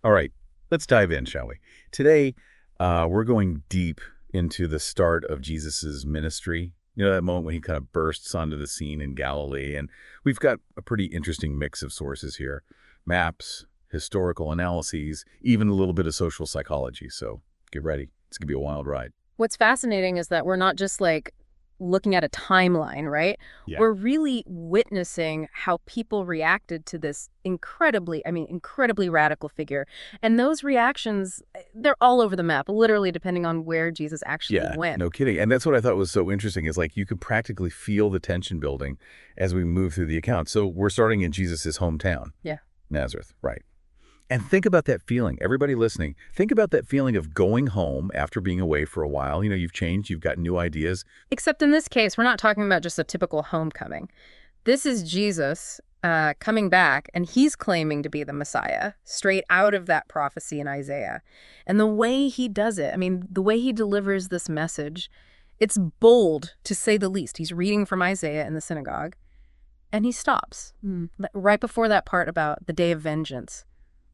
All right, let's dive in, shall we? Today, we're going deep into the start of Jesus's ministry. You know, that moment when he kind of bursts onto the scene in Galilee. And we've got a pretty interesting mix of sources here. Maps, historical analyses, even a little bit of social psychology. So get ready. It's going to be a wild ride. What's fascinating is that we're not just like looking at a timeline, right? Yeah. We're really witnessing how people reacted to this incredibly radical figure. And those reactions, they're all over the map, literally depending on where Jesus actually Yeah, went. no kidding. And that's what I thought was so interesting is like you could practically feel the tension building as we move through the account. So we're starting in Jesus's hometown, Yeah. Nazareth, right? And think about that feeling. Everybody listening, think about that feeling of going home after being away for a while. You know, you've changed, you've got new ideas. Except in this case, we're not talking about just a typical homecoming. This is Jesus coming back, and he's claiming to be the Messiah, straight out of that prophecy in Isaiah. And the way he does it, the way he delivers this message, it's bold, to say the least. He's reading from Isaiah in the synagogue, and he stops right before that part about the day of vengeance.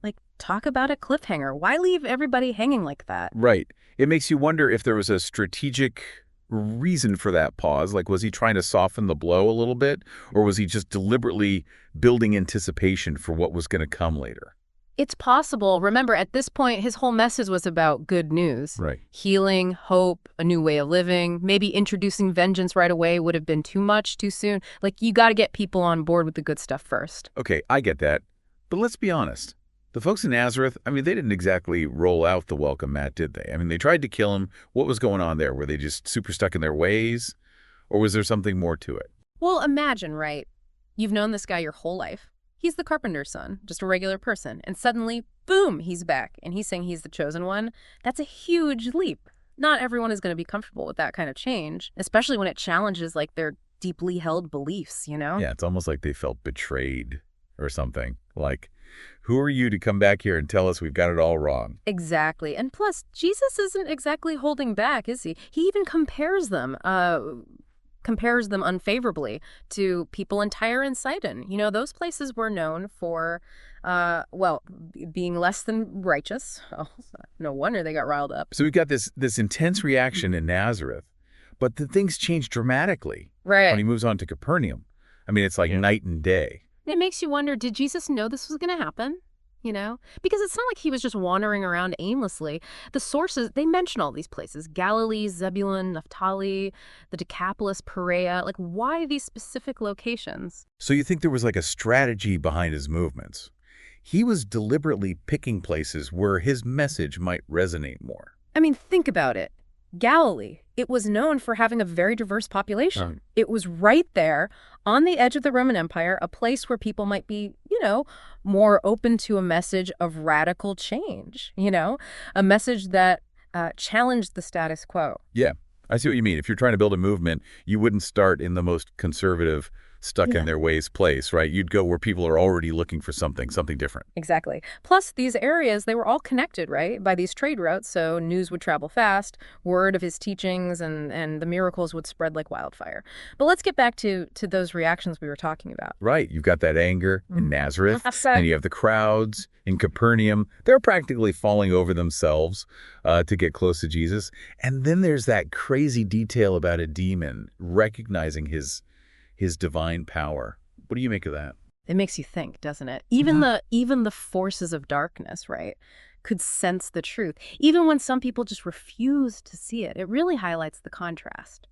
Like, talk about a cliffhanger. Why leave everybody hanging like that? Right. It makes you wonder if there was a strategic reason for that pause. Like, was he trying to soften the blow a little bit? Or was he just deliberately building anticipation for what was going to come later? It's possible. Remember, at this point, his whole message was about good news. Right. Healing, hope, a new way of living. Maybe introducing vengeance right away would have been too much, too soon. Like, you got to get people on board with the good stuff first. Okay, I get that. But let's be honest. The folks in Nazareth, they didn't exactly roll out the welcome mat, did they? They tried to kill him. What was going on there? Were they just super stuck in their ways? Or was there something more to it? Well, imagine, right? You've known this guy your whole life. He's the carpenter's son, just a regular person. And suddenly, boom, he's back. And he's saying he's the chosen one. That's a huge leap. Not everyone is going to be comfortable with that kind of change, especially when it challenges like their deeply held beliefs, you know? Yeah, it's almost like they felt betrayed or something. Like, who are you to come back here and tell us we've got it all wrong? Exactly. And plus, Jesus isn't exactly holding back, is he? He even compares them unfavorably to people in Tyre and Sidon. You know, those places were known for, being less than righteous. Oh, no wonder they got riled up. So we've got this intense reaction in Nazareth, but the things change dramatically Right. when he moves on to Capernaum. It's like night and day. It makes you wonder, did Jesus know this was going to happen? You know? Because it's not like he was just wandering around aimlessly. The sources, they mention all these places. Galilee, Zebulun, Naphtali, the Decapolis, Perea. Like, why these specific locations? So you think there was like a strategy behind his movements? He was deliberately picking places where his message might resonate more. Think about it. Galilee, it was known for having a very diverse population. It was right there on the edge of the Roman Empire, a place where people might be, more open to a message of radical change, a message that challenged the status quo. Yeah, I see what you mean. If you're trying to build a movement, you wouldn't start in the most conservative, stuck in their ways place, right? You'd go where people are already looking for something different. Exactly. Plus, these areas, they were all connected, right, by these trade routes, so news would travel fast, word of his teachings and the miracles would spread like wildfire. But let's get back to those reactions we were talking about. Right. You've got that anger in Nazareth, and you have the crowds in Capernaum. They're practically falling over themselves to get close to Jesus. And then there's that crazy detail about a demon recognizing his divine power. What do you make of that? It makes you think, doesn't it? Even the forces of darkness, right, could sense the truth. Even when some people just refuse to see it, it really highlights the contrast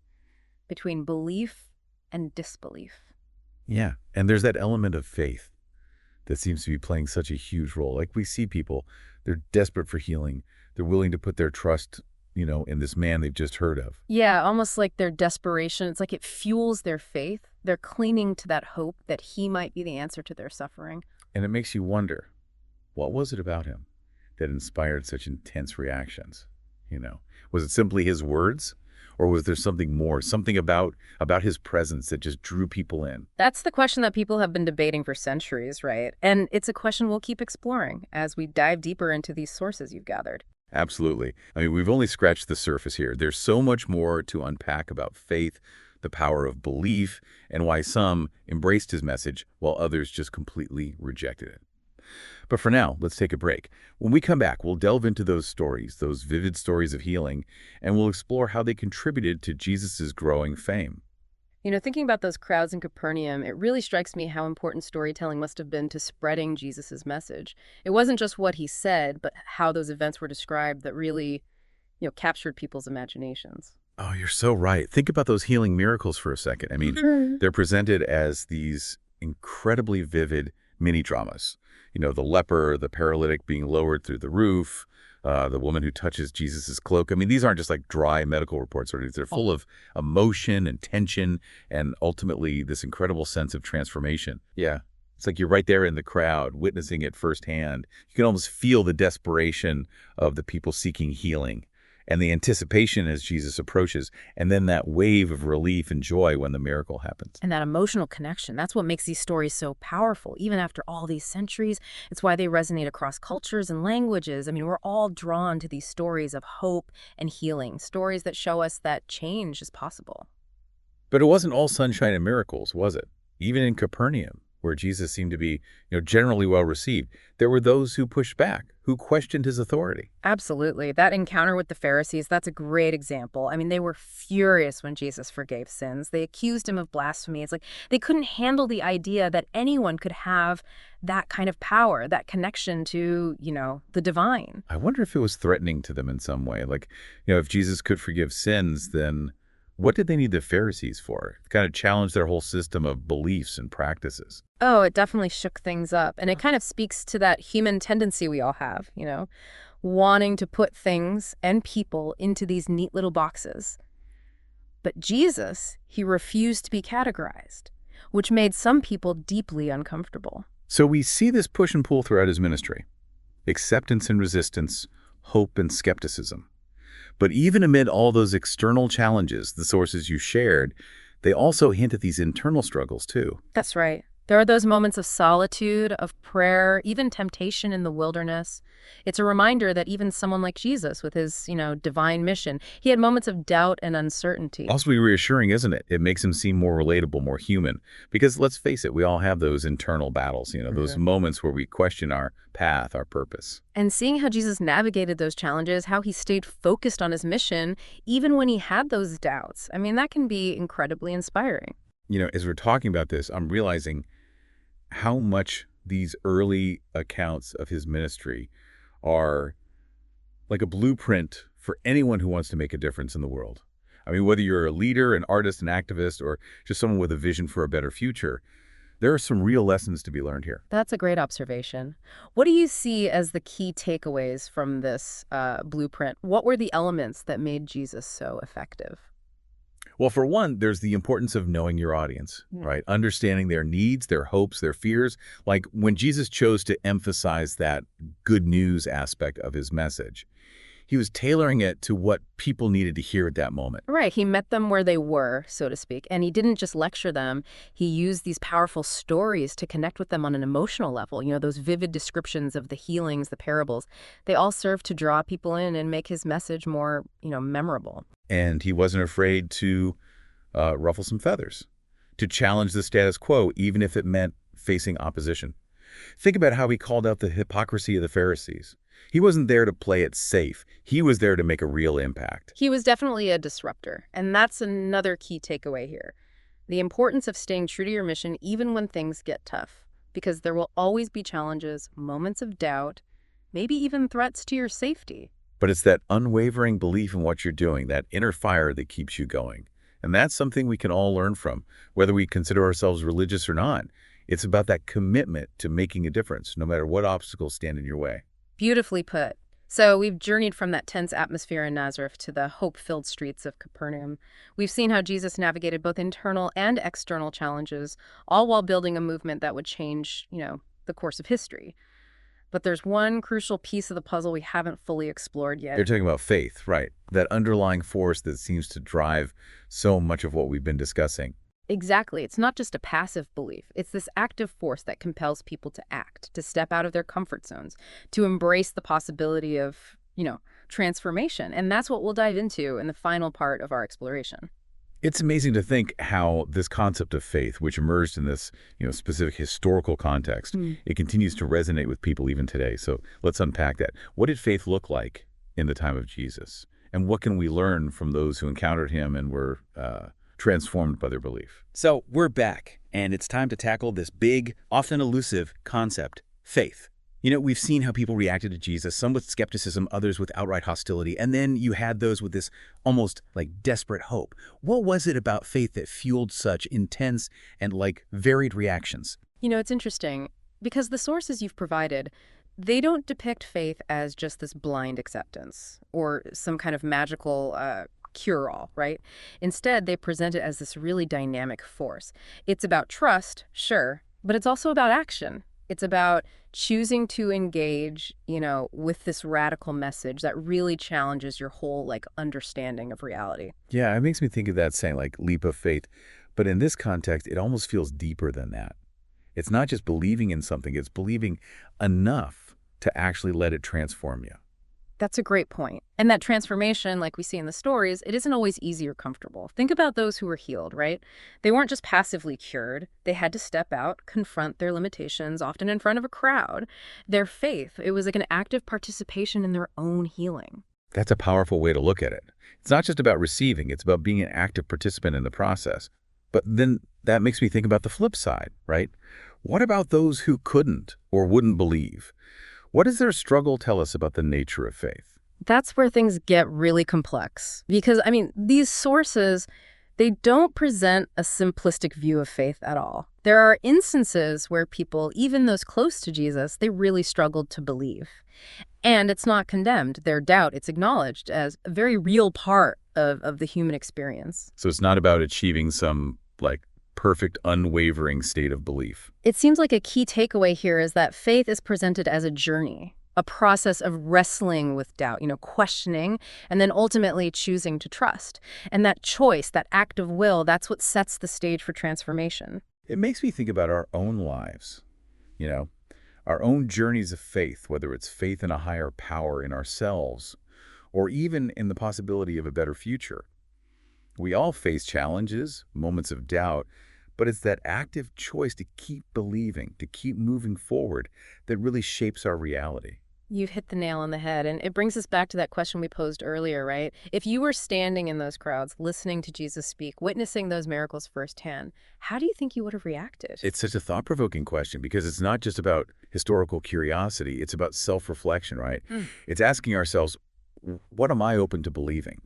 between belief and disbelief. Yeah, and there's that element of faith that seems to be playing such a huge role. Like we see people, they're desperate for healing. They're willing to put their trust in this man they've just heard of. Yeah, almost like their desperation. It's like it fuels their faith. They're clinging to that hope that he might be the answer to their suffering. And it makes you wonder, what was it about him that inspired such intense reactions? Was it simply his words? Or was there something more, something about his presence that just drew people in? That's the question that people have been debating for centuries, right? And it's a question we'll keep exploring as we dive deeper into these sources you've gathered. Absolutely. We've only scratched the surface here. There's so much more to unpack about faith, the power of belief, and why some embraced his message while others just completely rejected it. But for now, let's take a break. When we come back, we'll delve into those stories, those vivid stories of healing, and we'll explore how they contributed to Jesus' growing fame. Thinking about those crowds in Capernaum, it really strikes me how important storytelling must have been to spreading Jesus's message. It wasn't just what he said, but how those events were described that really, captured people's imaginations. Oh, you're so right. Think about those healing miracles for a second. I mean, they're presented as these incredibly vivid mini dramas. The leper, the paralytic being lowered through the roof, the woman who touches Jesus's cloak. I mean, these aren't just like dry medical reports. They're full of emotion and tension and ultimately this incredible sense of transformation. Yeah. It's like you're right there in the crowd, witnessing it firsthand. You can almost feel the desperation of the people seeking healing and the anticipation as Jesus approaches, and then that wave of relief and joy when the miracle happens. And that emotional connection, that's what makes these stories so powerful. Even after all these centuries, it's why they resonate across cultures and languages. I mean, we're all drawn to these stories of hope and healing, stories that show us that change is possible. But it wasn't all sunshine and miracles, was it? Even in Capernaum, where Jesus seemed to be, generally well received, there were those who pushed back, who questioned his authority. Absolutely. That encounter with the Pharisees, that's a great example. I mean, they were furious when Jesus forgave sins. They accused him of blasphemy. It's like they couldn't handle the idea that anyone could have that kind of power, that connection to, the divine. I wonder if it was threatening to them in some way. Like, if Jesus could forgive sins, then what did they need the Pharisees for? It kind of challenged their whole system of beliefs and practices. Oh, it definitely shook things up. And it kind of speaks to that human tendency we all have, wanting to put things and people into these neat little boxes. But Jesus, he refused to be categorized, which made some people deeply uncomfortable. So we see this push and pull throughout his ministry. Acceptance and resistance, hope and skepticism. But even amid all those external challenges, the sources you shared, they also hint at these internal struggles too. That's right. There are those moments of solitude, of prayer, even temptation in the wilderness. It's a reminder that even someone like Jesus with his, divine mission, he had moments of doubt and uncertainty. Also reassuring, isn't it? It makes him seem more relatable, more human. Because let's face it, we all have those internal battles, those moments where we question our path, our purpose. And seeing how Jesus navigated those challenges, how he stayed focused on his mission, even when he had those doubts, I mean, that can be incredibly inspiring. As we're talking about this, I'm realizing how much these early accounts of his ministry are like a blueprint for anyone who wants to make a difference in the world. I mean, whether you're a leader, an artist, an activist, or just someone with a vision for a better future, there are some real lessons to be learned here. That's a great observation. What do you see as the key takeaways from this blueprint? What were the elements that made Jesus so effective? Well, for one, there's the importance of knowing your audience, right? Understanding their needs, their hopes, their fears. Like when Jesus chose to emphasize that good news aspect of his message, he was tailoring it to what people needed to hear at that moment. Right. He met them where they were, so to speak. And he didn't just lecture them. He used these powerful stories to connect with them on an emotional level. Those vivid descriptions of the healings, the parables, they all serve to draw people in and make his message more, memorable. And he wasn't afraid to ruffle some feathers, to challenge the status quo, even if it meant facing opposition. Think about how he called out the hypocrisy of the Pharisees. He wasn't there to play it safe. He was there to make a real impact. He was definitely a disruptor. And that's another key takeaway here. The importance of staying true to your mission even when things get tough. Because there will always be challenges, moments of doubt, maybe even threats to your safety. But it's that unwavering belief in what you're doing, that inner fire that keeps you going. And that's something we can all learn from, whether we consider ourselves religious or not. It's about that commitment to making a difference, no matter what obstacles stand in your way. Beautifully put. So we've journeyed from that tense atmosphere in Nazareth to the hope-filled streets of Capernaum. We've seen how Jesus navigated both internal and external challenges, all while building a movement that would change, the course of history. But there's one crucial piece of the puzzle we haven't fully explored yet. You're talking about faith, right? That underlying force that seems to drive so much of what we've been discussing. Exactly. It's not just a passive belief. It's this active force that compels people to act, to step out of their comfort zones, to embrace the possibility of, transformation. And that's what we'll dive into in the final part of our exploration. It's amazing to think how this concept of faith, which emerged in this, specific historical context, it continues to resonate with people even today. So let's unpack that. What did faith look like in the time of Jesus? And what can we learn from those who encountered him and were transformed by their belief? So we're back, and it's time to tackle this big, often elusive concept, faith. We've seen how people reacted to Jesus, some with skepticism, others with outright hostility, and then you had those with this almost like desperate hope. What was it about faith that fueled such intense and varied reactions? It's interesting because the sources you've provided, they don't depict faith as just this blind acceptance or some kind of magical cure-all, right? Instead, they present it as this really dynamic force. It's about trust, sure, but it's also about action. It's about choosing to engage, with this radical message that really challenges your whole, understanding of reality. Yeah, it makes me think of that saying, leap of faith. But in this context, it almost feels deeper than that. It's not just believing in something, it's believing enough to actually let it transform you. That's a great point. And that transformation, like we see in the stories, it isn't always easy or comfortable. Think about those who were healed, right? They weren't just passively cured. They had to step out, confront their limitations, often in front of a crowd. Their faith, it was like an active participation in their own healing. That's a powerful way to look at it. It's not just about receiving, it's about being an active participant in the process. But then that makes me think about the flip side, right? What about those who couldn't or wouldn't believe? What does their struggle tell us about the nature of faith? That's where things get really complex. Because, these sources, they don't present a simplistic view of faith at all. There are instances where people, even those close to Jesus, they really struggled to believe. And it's not condemned. Their doubt, it's acknowledged as a very real part of the human experience. So it's not about achieving some, perfect, unwavering state of belief. It seems like a key takeaway here is that faith is presented as a journey, a process of wrestling with doubt, questioning, and then ultimately choosing to trust. And that choice, that act of will, that's what sets the stage for transformation. It makes me think about our own lives, our own journeys of faith, whether it's faith in a higher power in ourselves, or even in the possibility of a better future. We all face challenges, moments of doubt, but it's that active choice to keep believing, to keep moving forward, that really shapes our reality. You've hit the nail on the head, and it brings us back to that question we posed earlier, right? If you were standing in those crowds, listening to Jesus speak, witnessing those miracles firsthand, how do you think you would have reacted? It's such a thought-provoking question because it's not just about historical curiosity, it's about self-reflection, right? It's asking ourselves, what am I open to believing?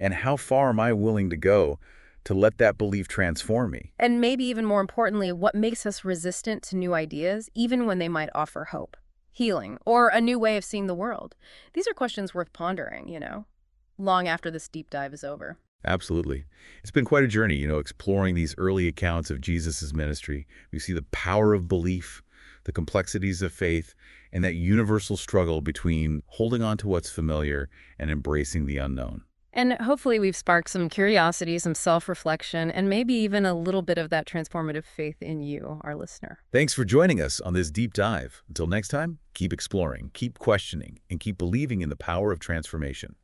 And how far am I willing to go to let that belief transform me? And maybe even more importantly, what makes us resistant to new ideas, even when they might offer hope, healing, or a new way of seeing the world? These are questions worth pondering, long after this deep dive is over. Absolutely. It's been quite a journey, exploring these early accounts of Jesus' ministry. We see the power of belief, the complexities of faith, and that universal struggle between holding on to what's familiar and embracing the unknown. And hopefully we've sparked some curiosity, some self-reflection, and maybe even a little bit of that transformative faith in you, our listener. Thanks for joining us on this deep dive. Until next time, keep exploring, keep questioning, and keep believing in the power of transformation.